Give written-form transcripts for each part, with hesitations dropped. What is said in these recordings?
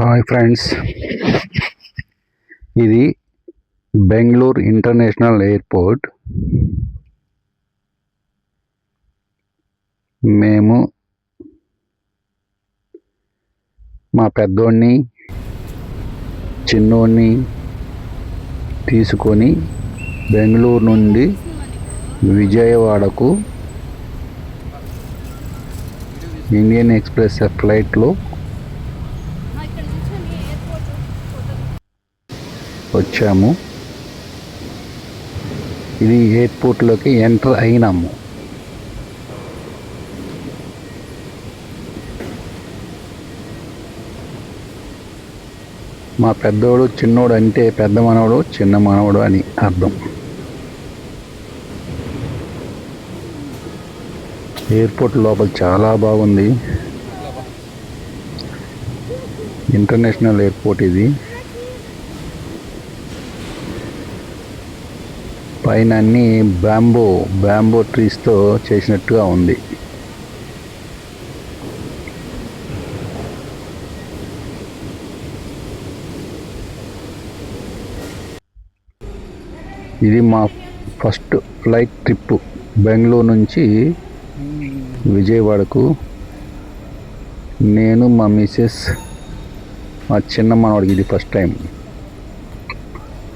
Hi friends, ఇది Bengaluru international airport. మేము మా పెద్దోడిని చిన్నోడిని తీసుకొని బెంగళూరు నుండి విజయవాడకు ఇండియన్ ఎక్స్ప్రెస్ ఫ్లైట్లో వచ్చాము. ఇది ఎయిర్పోర్ట్లోకి ఎంటర్ అయినాము. మా పెద్దోడు చిన్నోడు అంటే పెద్ద మనవడు చిన్న మనవడు అని అర్థం. ఎయిర్పోర్ట్ లోపల చాలా బాగుంది. ఇంటర్నేషనల్ ఎయిర్పోర్ట్ ఇది. పైన అన్ని బ్యాంబో ట్రీస్తో చేసినట్టుగా ఉంది. ఇది మా ఫస్ట్ ఫ్లైట్ ట్రిప్ బెంగళూరు నుంచి విజయవాడకు. నేను మా మిసెస్ మా చిన్న మనవాడికి ఇది ఫస్ట్ టైం.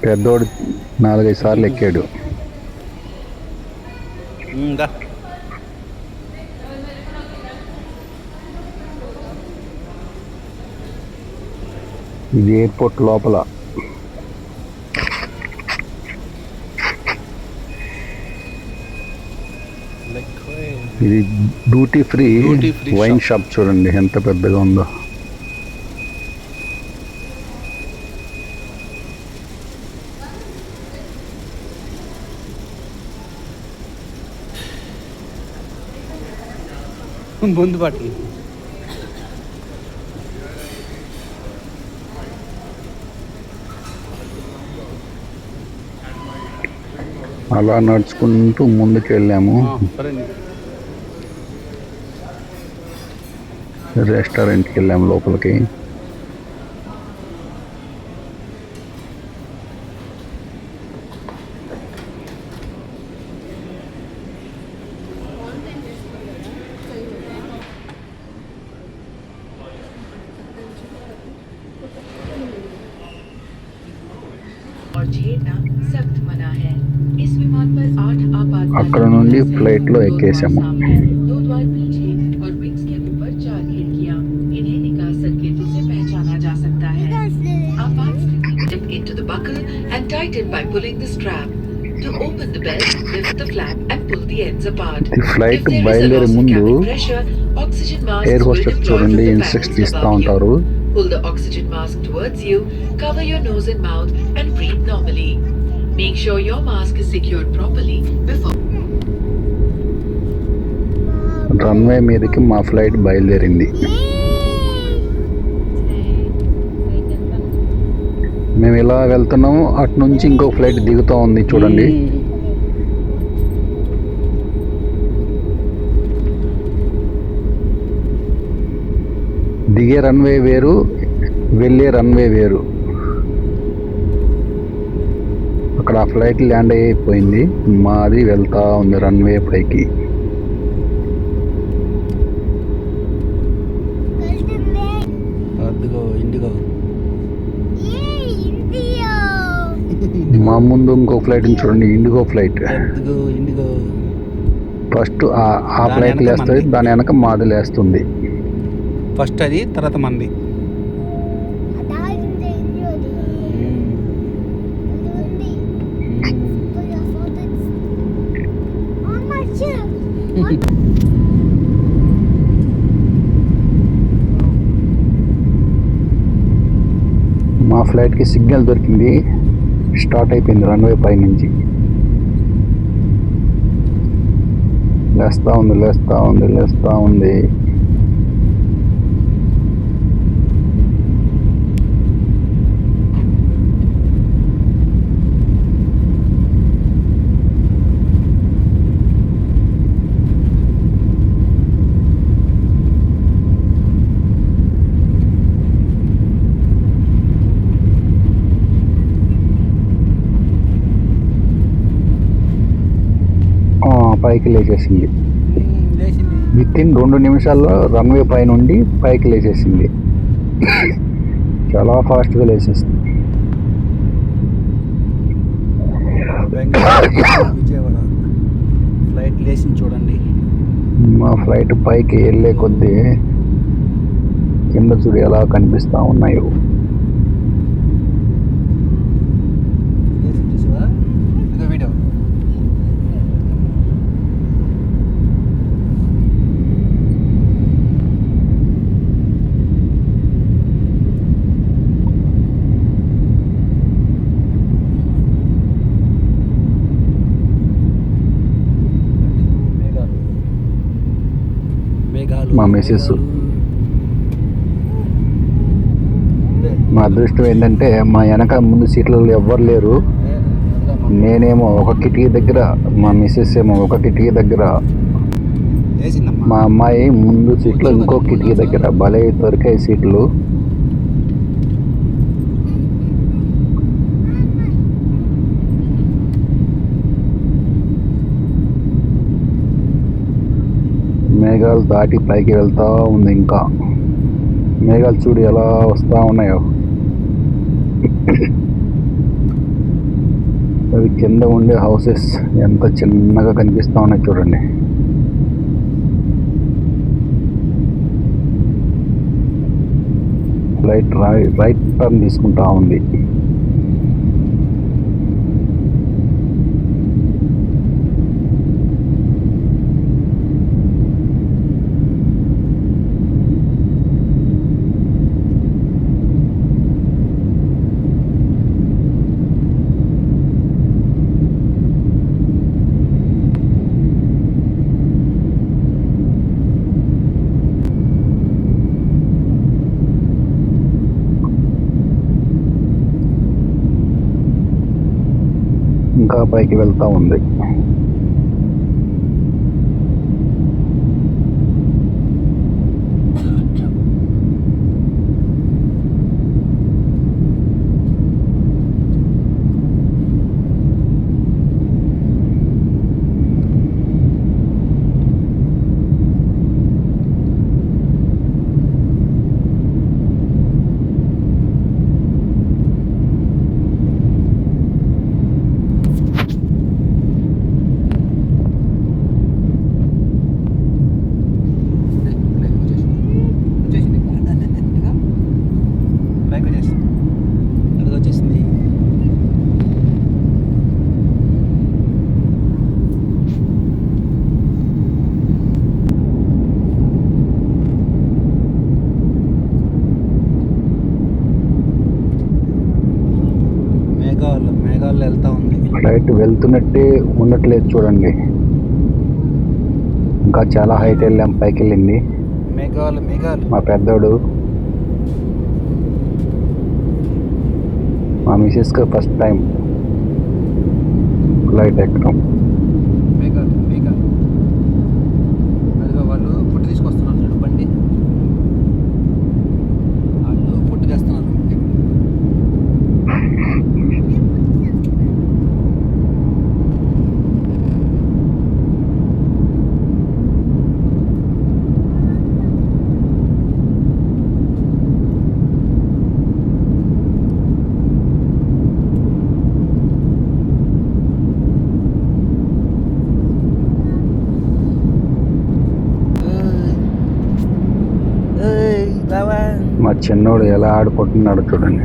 పెద్దోడు 4-5 సార్లు ఎక్కాడు. ఇది ఎయిర్పోర్ట్ లోపల. ఇది డ్యూటీ ఫ్రీ వైన్ షాప్. చూడండి ఎంత పెద్దగా ఉందో. ముందు పట్టు. అలా నడుచుకుంటూ ముందుకు వెళ్ళాము. రెస్టారెంట్కి వెళ్ళాము లోపలికి. అక్కడ నుండి ఫ్లైట్లో ఎక్కేసాము. ఫ్లైట్ బయలుదేరే ముందు ఎయిర్ హోస్టెస్ చూడండి ఇన్స్ట్రక్షన్ ఇస్తూ ఉంటారు. Pull the oxygen mask towards you, cover your nose and mouth and breathe normally. Make sure your mask is secured properly before. Runway మీదకి మా ఫ్లైట్ బయలుదేరింది. మేము ఇలా వెళ్తున్నాము. అటు నుంచి ఇంకో ఫ్లైట్ దిగుతూ ఉంది చూడండి. దిగే రన్వే వేరు, వెళ్ళే రన్వే వేరు. అక్కడ ఆ ఫ్లైట్ ల్యాండ్ అయిపోయింది. మాది వెళ్తా ఉంది రన్వే పైకి. మా ముందు ఇంకో ఫ్లైట్ చూడండి, ఇండిగో ఫ్లైట్. ఫస్ట్ ఆ ఫ్లైట్ లేస్తుంది, దాని వెనక మాది లేస్తుంది. ఫస్ట్ అది, తర్వాత మంది. మా ఫ్లైట్కి సిగ్నల్ దొరికింది. స్టార్ట్ అయిపోయింది రన్వే పై నుంచి. లేస్తూ ఉంది. పైకి లేచేసింది. లేచింది. విత్ ఇన్ 2 నిమిషాల్లో రన్వే పై నుండి పైకి లేచేసింది. చాలా ఫాస్ట్గా లేచేసింది. బెంగళూరు విజయవాడ ఫ్లైట్ లేచింది చూడండి. మా ఫ్లైట్ పైకి వెళ్ళే కొద్దీ కింద చూడు ఎలా కనిపిస్తూ ఉన్నాయో. లేచింది చూసావా? ఇదిగో వీడియో. మేఘాలు మా మిసెస్. మా అదృష్టం ఏంటంటే మా వెనక ముందు సీట్లలో ఎవ్వరు లేరు. నేనేమో ఒక కిటికీ దగ్గర, మా మిసెస్ ఏమో ఒక కిటికీ దగ్గర, లేచిందమ్మా. మా అమ్మాయి ముందు సీట్లో ఇంకో కిటికీ దగ్గర. భలే దొరికాయి సీట్లు. మేఘాలు దాటి పైకి వెళ్తూ ఉంది. ఇంకా మేఘాలు చూడు ఎలా వస్తూ ఉన్నాయో. అవి కింద ఉండే హౌసెస్ ఎంత చిన్నగా కనిపిస్తూ ఉన్నాయి చూడండి. ఫ్లైట్ రైట్ టర్న్ తీసుకుంటా ఉంది. ఇంకా పైకి వెళ్తూ ఉంది. వచ్చేసింది. మేఘాలు వెళ్తా ఉంది. ఫ్లైట్ వెళ్తున్నట్టే ఉండట్లేదు చూడండి. ఇంకా చాలా హైట్ వెళ్ళాం, పైకి వెళ్ళింది. మేఘాలు మా పెద్దోడు, మా మిసెస్కి ఫస్ట్ టైం ఫ్లైట్ ఎక్కడం. మేఘాలు అదిగో వాళ్ళు ఫుడ్ తీసుకొస్తున్నారు చూడు. బండి వాళ్ళు ఫుడ్ తెస్తున్నారు. మా చిన్నోడు ఎలా ఆడుకుంటున్నాడు చూడండి.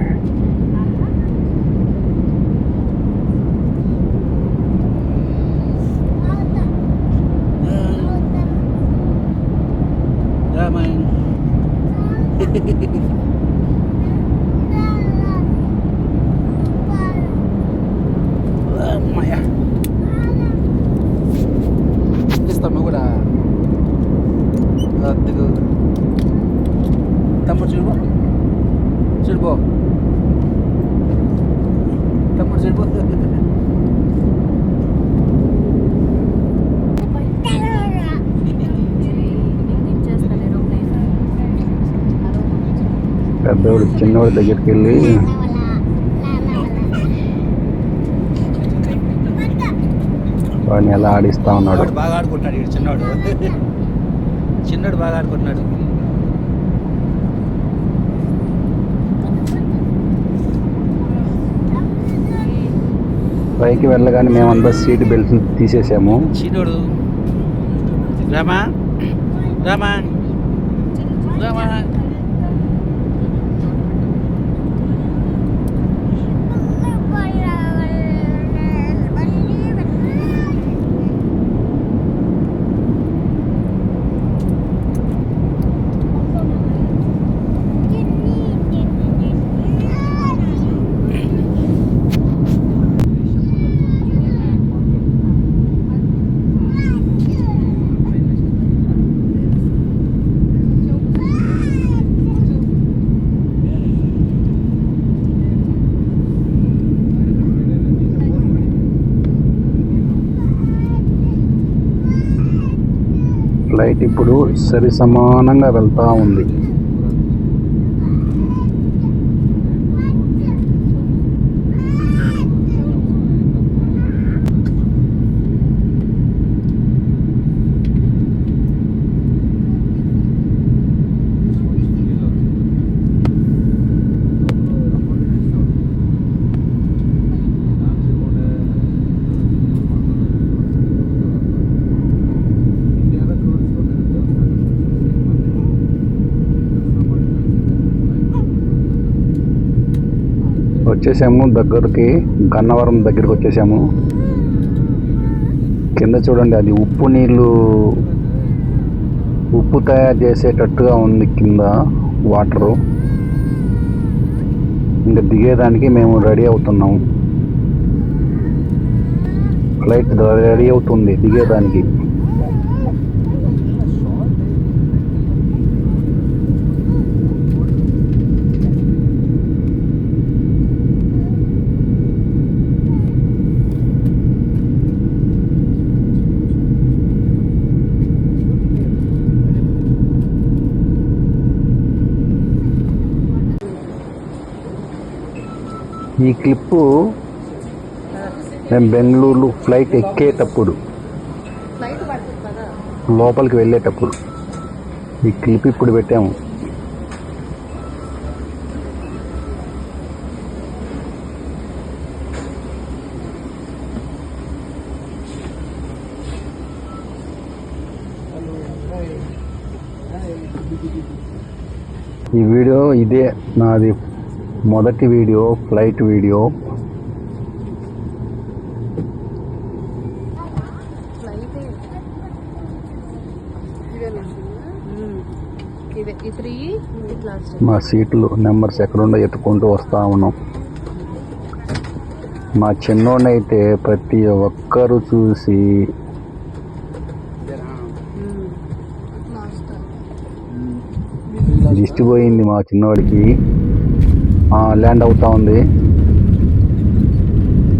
ఇస్తాము కూడా. తమ్ముడు చూడుకో తమ్ముడు చూడుకో. పెద్దోడు చిన్నోడి దగ్గరికి వెళ్ళి వాడిని ఎలా ఆడిస్తా ఉన్నాడు. వాడు బాగా ఆడుకుంటున్నాడు వీడు చిన్నోడు. చిన్నోడు బాగా ఆడుకుంటున్నాడు. పైకి వెళ్ళగానే మేమంతా సీట్ బెల్ట్ తీసేసాము. చిన్నోడు రామా రామా రామా. ఫ్లైట్ ఇప్పుడు సరి సమానంగా వెళ్తూ ఉంది. వచ్చేసాము దగ్గరికి, గన్నవరం దగ్గరికి వచ్చేసాము. కింద చూడండి, అది ఉప్పు నీళ్ళు, ఉప్పు తయారు చేసేటట్టుగా ఉంది కింద వాటరు. ఇంకా దిగేదానికి మేము రెడీ అవుతున్నాము. ఫ్లైట్ రెడీ అవుతుంది దిగేదానికి. ఈ క్లిప్పు మేము బెంగళూరు ఫ్లైట్ ఎక్కేటప్పుడు, లోపలికి వెళ్ళేటప్పుడు ఈ క్లిప్ ఇప్పుడు పెట్టాము. ఈ వీడియో ఇదే నాది మొదటి వీడియో, ఫ్లైట్ వీడియో. మా సీట్లు నెంబర్స్ ఎక్కడుండో ఎత్తుకుంటూ వస్తూ ఉన్నాం. మా చిన్నోడైతే ప్రతి ఒక్కరు చూసి దిష్టి పోయింది మా చిన్నోడికి. ల్యాండ్ అవుతా ఉంది,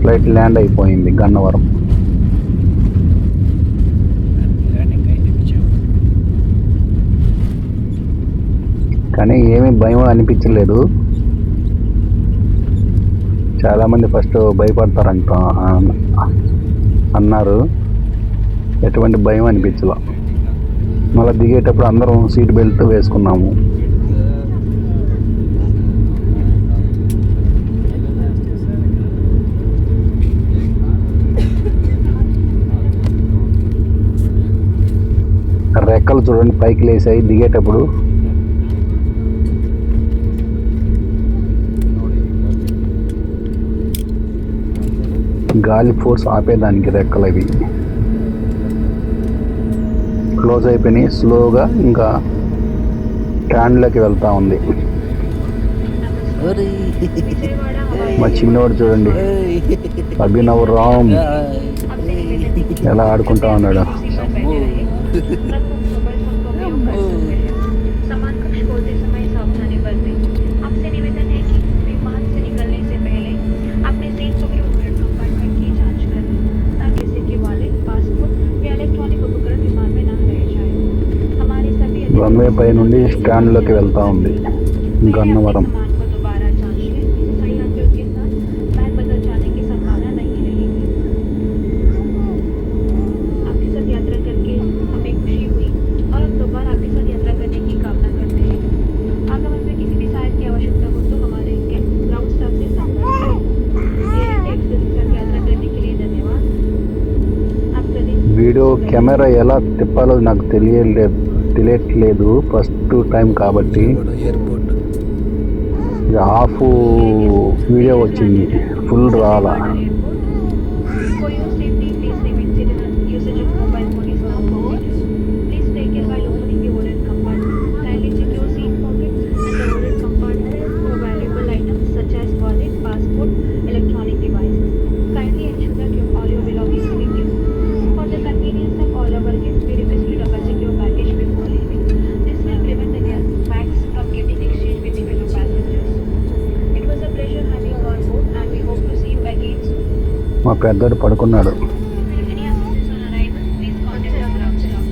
ఫ్లైట్ ల్యాండ్ అయిపోయింది గన్నవరం. కానీ ఏమీ భయం అనిపించలేదు. చాలామంది ఫస్ట్ భయపడతారంట అన్నారు, ఎటువంటి భయం అనిపించలే. మళ్ళీ దిగేటప్పుడు అందరం సీట్ బెల్ట్ వేసుకున్నాము. రెక్కలు చూడండి పైకి లేసాయి దిగేటప్పుడు. గాలి ఫోర్స్ ఆపేదానికి రెక్కలు అవి క్లోజ్ అయిపోయినాయి. స్లోగా ఇంకా ట్యాండ్లోకి వెళ్తా ఉంది. మా చిన్నవాడు చూడండి, అభినవ్ రామ్ ఎలా ఆడుకుంటా ఉన్నాడు. రన్వే పై నుండి స్టాండ్లోకి వెళ్తా ఉంది గన్నవరం. కెమెరా ఎలా తిప్పాలో నాకు తెలియట్లేదు ఫస్ట్ టైం కాబట్టి. ఎయిర్పోర్ట్. ఇది హాఫ్ వీడియో వచ్చింది, ఫుల్ రాలా. For your safety, please limit usage of mobile phone is now prohibited. Please take care while opening the overhead compartment. Kindly check your seat pockets and the overhead compartment for valuable items such as wallet, passport, electronic devices. Kindly ensure that all your belongings are with you. For the convenience of all our guests, we request you to double check your baggage before leaving. This will prevent the bags from getting exchanged with the fellow passengers. It was a pleasure having you on board and we hope to see you again soon. మా పెద్దోడు పడుకున్నాడు. Any assistance on arrival, please contact our ground staff.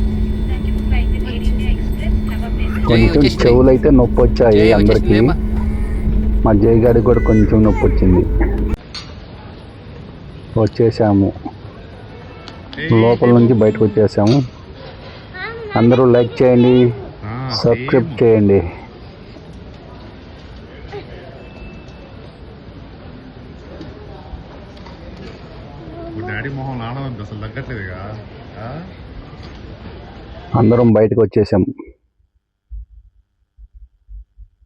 Thank you for flying with Air India Express. Have a pleasant day. కొంచెం చెవులు అయితే నొప్పి వచ్చాయి అందరికి. మా జయగాడికి కూడా కొంచెం నొప్పి వచ్చింది. వచ్చేసాము, లోపల నుంచి బయటకు వచ్చేసాము. అందరూ లైక్ చేయండి, సబ్స్క్రైబ్ చేయండి. డాడీ మొహం ఆడవద్దు, అసలు తగ్గట్లేదుగా. అందరం బయటకు వచ్చేసాం.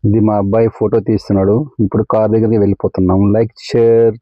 ఇది మా అబ్బాయి ఫోటో తీస్తున్నాడు. ఇప్పుడు కార్ దగ్గరికి వెళ్ళిపోతున్నాం. Like, share,